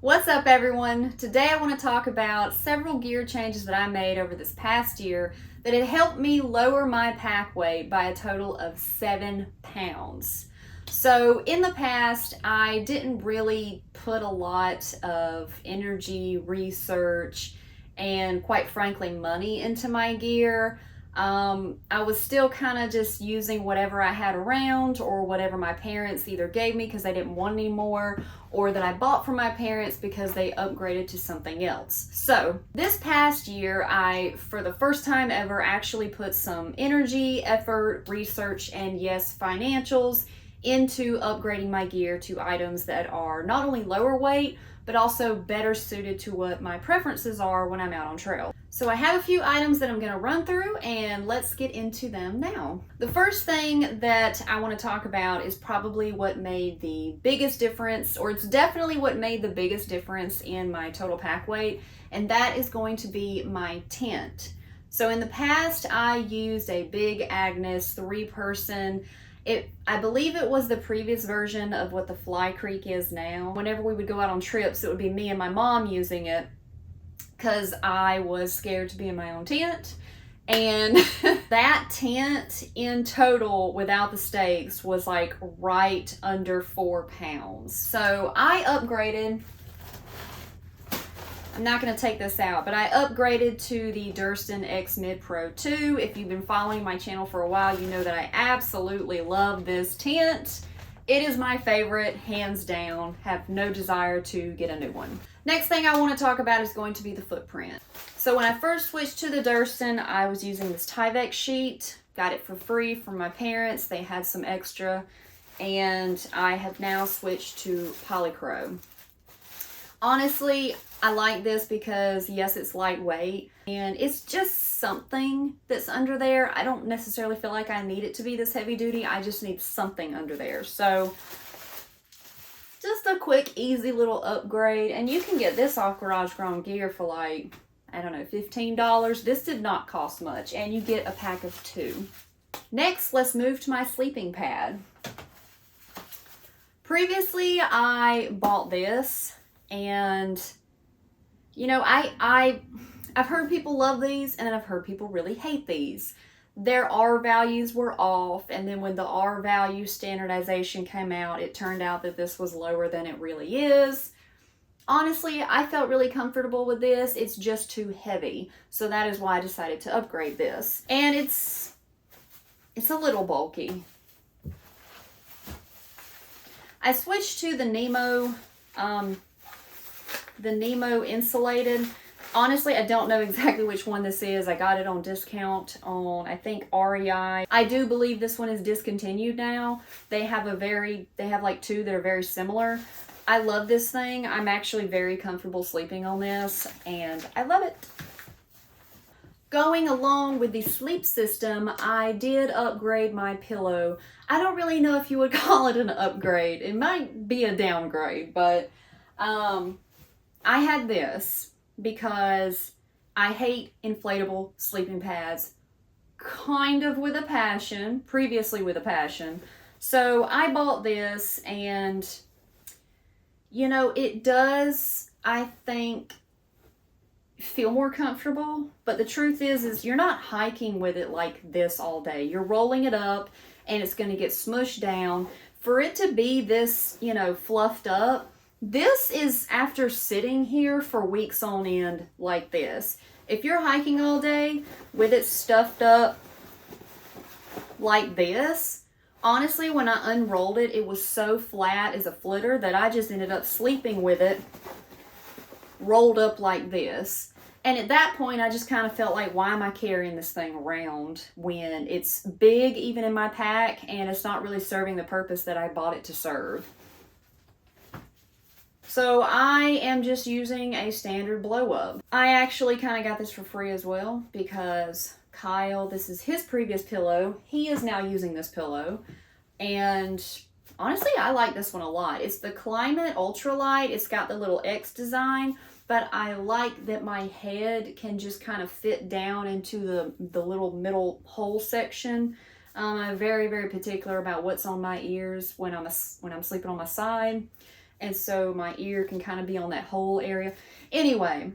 What's up, everyone? Today I want to talk about several gear changes that I made over this past year that have helped me lower my pack weight by a total of 7 pounds. So in the past, I didn't really put a lot of energy, research, and quite frankly, money into my gear. I was still kind of just using whatever I had around or whatever my parents either gave me because they didn't want any more, or that I bought from my parents because they upgraded to something else. So this past year, I, for the first time ever, actually put some energy, effort, research, and yes, financials into upgrading my gear to items that are not only lower weight, but also better suited to what my preferences are when I'm out on trail. So I have a few items that I'm going to run through, and let's get into them now. The first thing that I want to talk about is probably what made the biggest difference, or it's definitely what made the biggest difference in my total pack weight, and that is going to be my tent. So in the past, I used a Big Agnes 3-person. I believe it was the previous version of what the Fly Creek is now. Whenever we would go out on trips, it would be me and my mom using it because I was scared to be in my own tent. And that tent in total without the stakes was like right under 4 pounds. So I upgraded. I'm not going to take this out, but I upgraded to the Durston X Mid Pro 2. If you've been following my channel for a while, you know that I absolutely love this tent. It is my favorite, hands down. Have no desire to get a new one. Next thing I want to talk about is going to be the footprint. So when I first switched to the Durston, I was using this Tyvek sheet. Got it for free from my parents. They had some extra. And I have now switched to Polycro. Honestly, I like this because, yes, it's lightweight, and it's just something that's under there. I don't necessarily feel like I need it to be this heavy duty. I just need something under there. So, just a quick, easy little upgrade. And you can get this off Garage Grown Gear for like, I don't know, $15. This did not cost much, and you get a pack of 2. Next, let's move to my sleeping pad. Previously, I bought this. And, you know, I've heard people love these, and then I've heard people really hate these. Their R values were off, and then when the R value standardization came out, it turned out that this was lower than it really is. Honestly, I felt really comfortable with this. It's just too heavy, so that is why I decided to upgrade this. And it's a little bulky. I switched to the Nemo insulated. Honestly, I don't know exactly which one this is. I got it on discount on, I think, REI. I do believe this one is discontinued now. They have like 2 that are very similar. I love this thing. I'm actually very comfortable sleeping on this, and I love it. Going along with the sleep system, I did upgrade my pillow. I don't really know if you would call it an upgrade. It might be a downgrade, but I had this because I hate inflatable sleeping pads, kind of with a passion, previously with a passion. So I bought this, and, you know, it does, I think, feel more comfortable. But the truth is you're not hiking with it like this all day. You're rolling it up, and it's going to get smushed down. For it to be this, you know, fluffed up, this is after sitting here for weeks on end like this. If you're hiking all day with it stuffed up like this, honestly, when I unrolled it, it was so flat as a flitter that I just ended up sleeping with it rolled up like this. And at that point, I just kind of felt like, why am I carrying this thing around when it's big even in my pack and it's not really serving the purpose that I bought it to serve? So I am just using a standard blow up. I actually kind of got this for free as well because Kyle, this is his previous pillow. He is now using this pillow. And honestly, I like this one a lot. It's the Climate Ultralight. It's got the little X design, but I like that my head can just kind of fit down into the little middle hole section. I'm very, very particular about what's on my ears when I'm sleeping on my side. and so my ear can kind of be on that whole area. Anyway,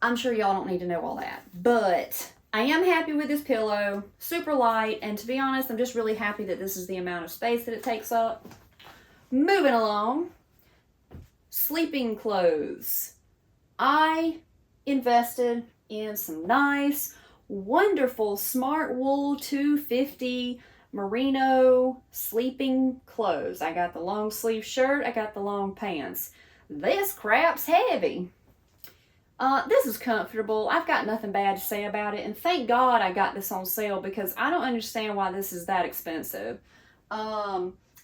I'm sure y'all don't need to know all that, but I am happy with this pillow. Super light, and to be honest, I'm just really happy that this is the amount of space that it takes up. Moving along, sleeping clothes. I invested in some nice, wonderful Smartwool 250 merino sleeping clothes. I got the long sleeve shirt, I got the long pants. This crap's heavy. This is comfortable. I've got nothing bad to say about it, and thank God I got this on sale because I don't understand why this is that expensive.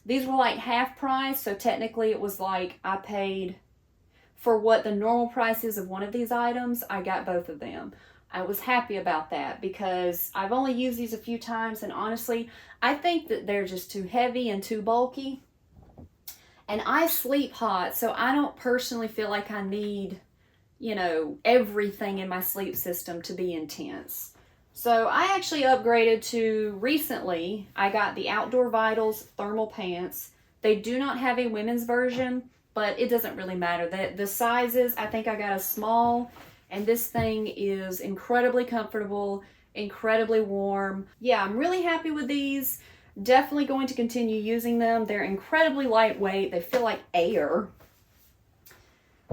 These were like half price, so technically it was like I paid for what the normal price is of one of these items. I got both of them. I was happy about that because I've only used these a few times, and honestly, I think that they're just too heavy and too bulky. And I sleep hot, so I don't personally feel like I need, you know, everything in my sleep system to be intense. So I actually upgraded to, recently, I got the Outdoor Vitals thermal pants. They do not have a women's version, but it doesn't really matter. The sizes, I think I got a small, and this thing is incredibly comfortable, incredibly warm. Yeah, I'm really happy with these. Definitely going to continue using them. They're incredibly lightweight. They feel like air.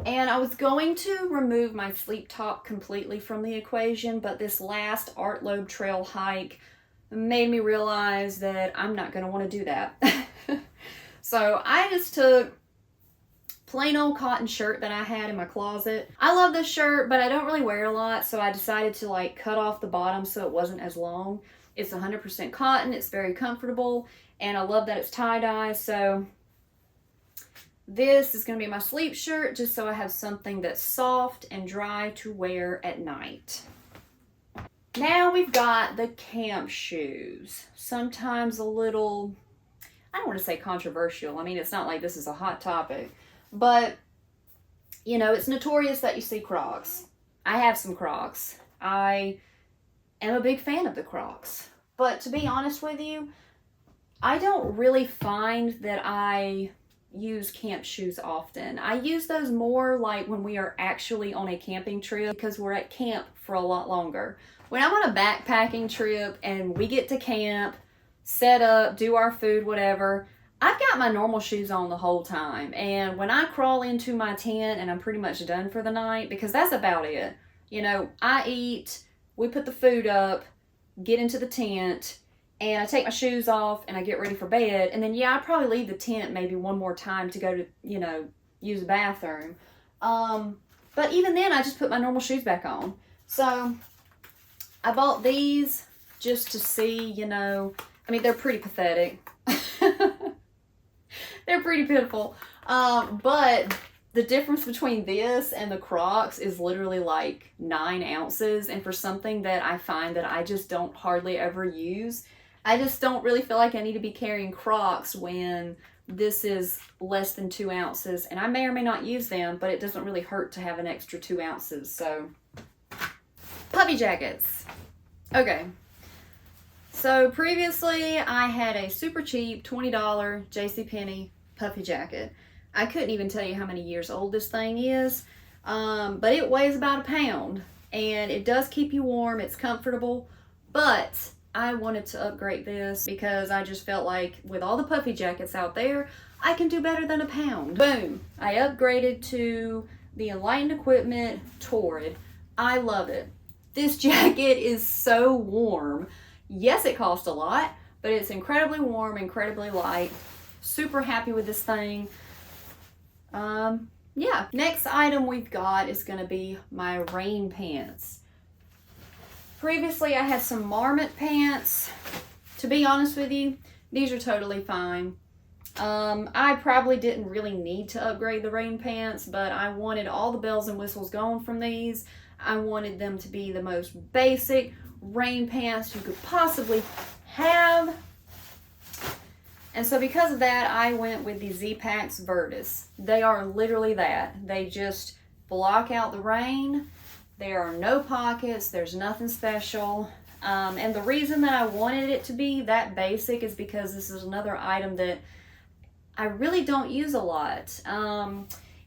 And I was going to remove my sleep top completely from the equation, but this last Art Loeb Trail hike made me realize that I'm not going to want to do that. So I just took plain old cotton shirt that I had in my closet. I love this shirt, but I don't really wear it a lot, so I decided to like cut off the bottom so it wasn't as long. It's 100% cotton, it's very comfortable, and I love that it's tie-dye, so this is going to be my sleep shirt, just so I have something that's soft and dry to wear at night. Now we've got the camp shoes. Sometimes a little, I don't want to say controversial. I mean, it's not like this is a hot topic, but, you know, it's notorious that you see Crocs. I have some Crocs. I am a big fan of the Crocs. But to be honest with you, I don't really find that I use camp shoes often. I use those more like when we are actually on a camping trip because we're at camp for a lot longer. When I'm on a backpacking trip and we get to camp, set up, do our food, whatever, I've got my normal shoes on the whole time. And when I crawl into my tent and I'm pretty much done for the night, because that's about it. You know, I eat, we put the food up, get into the tent, and I take my shoes off and I get ready for bed. And then, yeah, I probably leave the tent maybe one more time to go to, you know, use the bathroom. But even then, I just put my normal shoes back on. So I bought these just to see, you know, I mean, they're pretty pathetic. They're pretty pitiful. But the difference between this and the Crocs is literally like 9 ounces. And for something that I find that I just don't hardly ever use, I just don't really feel like I need to be carrying Crocs when this is less than 2 ounces. And I may or may not use them, but it doesn't really hurt to have an extra 2 ounces. So, puffy jackets. Okay. So previously I had a super cheap $20 JCPenney puffy jacket. I couldn't even tell you how many years old this thing is, but it weighs about a pound and it does keep you warm. It's comfortable, but I wanted to upgrade this because I just felt like with all the puffy jackets out there, I can do better than a pound. Boom! I upgraded to the Enlightened Equipment Torrid. I love it. This jacket is so warm. Yes, it cost a lot, but it's incredibly warm, incredibly light. Super happy with this thing. Yeah. Next item we've got is going to be my rain pants. Previously, I had some Marmot pants. To be honest with you, these are totally fine. I probably didn't really need to upgrade the rain pants, but I wanted all the bells and whistles gone from these. I wanted them to be the most basic rain pants you could possibly have. And so because of that, I went with the Z-Pax Virtus. They are literally that. They just block out the rain. There are no pockets. There's nothing special. And the reason that I wanted it to be that basic is because this is another item that I really don't use a lot.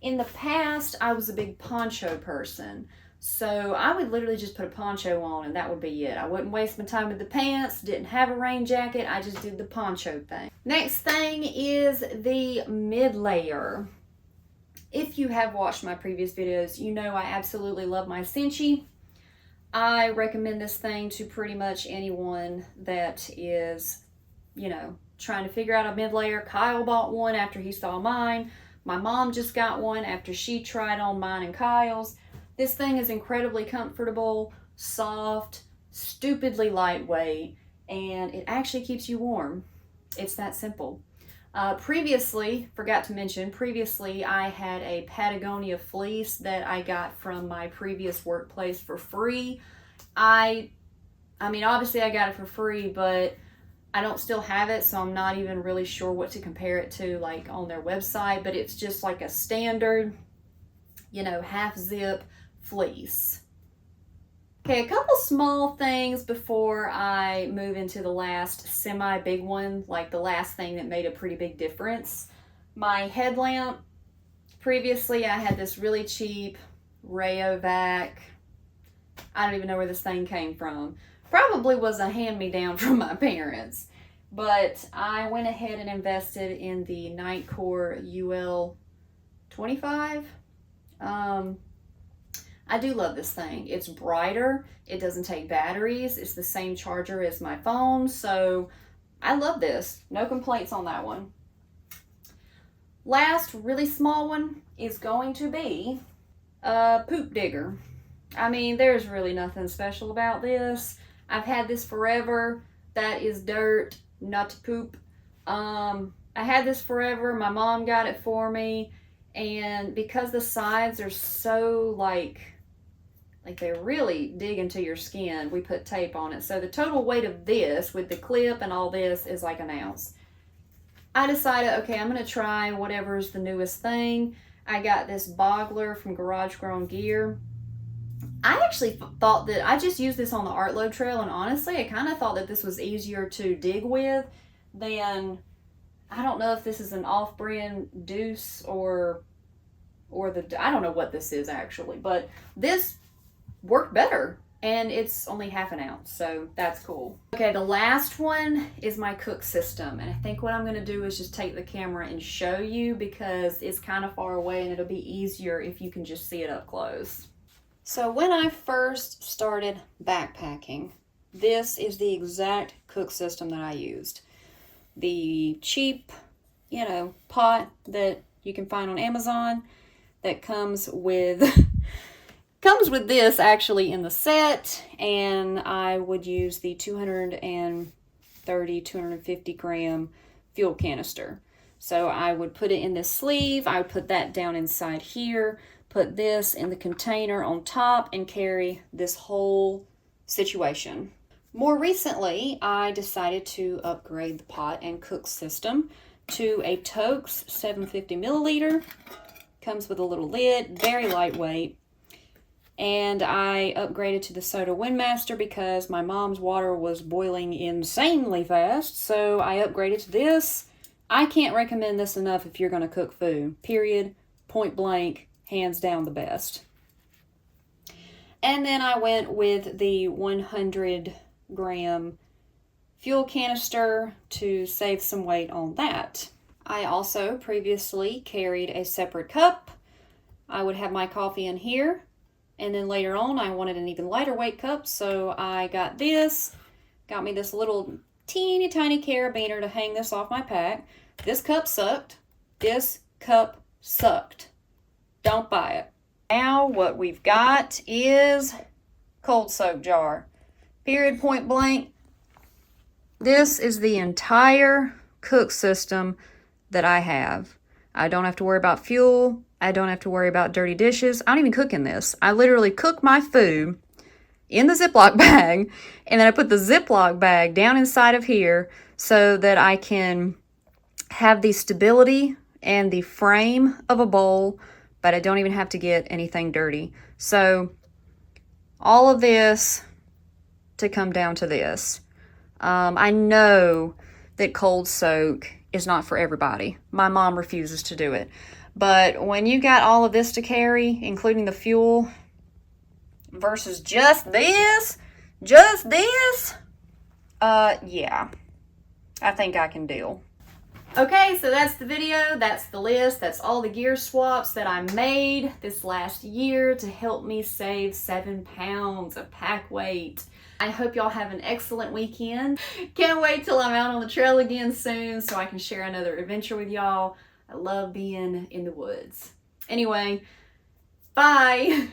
In the past, I was a big poncho person. So I would literally just put a poncho on and that would be it. I wouldn't waste my time with the pants, didn't have a rain jacket, I just did the poncho thing. Next thing is the mid layer. If you have watched my previous videos, you know I absolutely love my Cinchi. I recommend this thing to pretty much anyone that is, you know, trying to figure out a mid layer. Kyle bought one after he saw mine. My mom just got one after she tried on mine and Kyle's. This thing is incredibly comfortable, soft, stupidly lightweight, and it actually keeps you warm. It's that simple. Forgot to mention, previously I had a Patagonia fleece that I got from my previous workplace for free. I mean, obviously I got it for free, but I don't still have it, so I'm not even really sure what to compare it to, like on their website, but it's just like a standard, you know, half zip fleece. Okay, a couple small things before I move into the last semi-big one, like the last thing that made a pretty big difference. My headlamp, previously I had this really cheap Rayovac. I don't even know where this thing came from. Probably was a hand-me-down from my parents. But I went ahead and invested in the Nitecore UL25. I do love this thing. It's brighter. It doesn't take batteries. It's the same charger as my phone. So I love this. No complaints on that one. Last really small one is going to be a poop digger. I mean, there's really nothing special about this. I've had this forever. That is dirt, not to poop. I had this forever. My mom got it for me. And because the sides are so like they really dig into your skin, we put tape on it. So the total weight of this with the clip and all this is like an ounce. I decided, okay, I'm going to try whatever's the newest thing. I got this boggler from Garage Grown Gear. I actually thought that I just used this on the Artlo Trail, and honestly, I kind of thought that this was easier to dig with than, I don't know if this is an off-brand Deuce or I don't know what this is actually, but this worked better, and it's only half an ounce, so that's cool. Okay, the last one is my cook system, and I think what I'm going to do is just take the camera and show you because it's kind of far away and it'll be easier if you can just see it up close. So when I first started backpacking, this is the exact cook system that I used. The cheap, you know, pot that you can find on Amazon that comes with this actually in the set, and I would use the 250 gram fuel canister. So I would put it in this sleeve, I would put that down inside here, put this in the container on top, and carry this whole situation. More recently, I decided to upgrade the pot and cook system to a Toaks 750 milliliter. Comes with a little lid, very lightweight. And I upgraded to the Soda Windmaster because my mom's water was boiling insanely fast, so I upgraded to this. I can't recommend this enough if you're going to cook food. Period. Point blank. Hands down the best. And then I went with the 100 gram fuel canister to save some weight on that. I also previously carried a separate cup. I would have my coffee in here. And then later on, I wanted an even lighter weight cup, so I got this. Got me this little teeny tiny carabiner to hang this off my pack. This cup sucked. This cup sucked. Don't buy it. Now what we've got is cold soak jar. Period, point blank. This is the entire cook system that I have. I don't have to worry about fuel. I don't have to worry about dirty dishes. I don't even cook in this. I literally cook my food in the Ziploc bag, and then I put the Ziploc bag down inside of here so that I can have the stability and the frame of a bowl, but I don't even have to get anything dirty. So all of this to come down to this. I know that cold soak is not for everybody. My mom refuses to do it. But when you got all of this to carry, including the fuel, versus just this, yeah, I think I can deal. Okay, so that's the video, that's the list, that's all the gear swaps that I made this last year to help me save 7 pounds of pack weight. I hope y'all have an excellent weekend. Can't wait till I'm out on the trail again soon so I can share another adventure with y'all. I love being in the woods. Anyway, bye.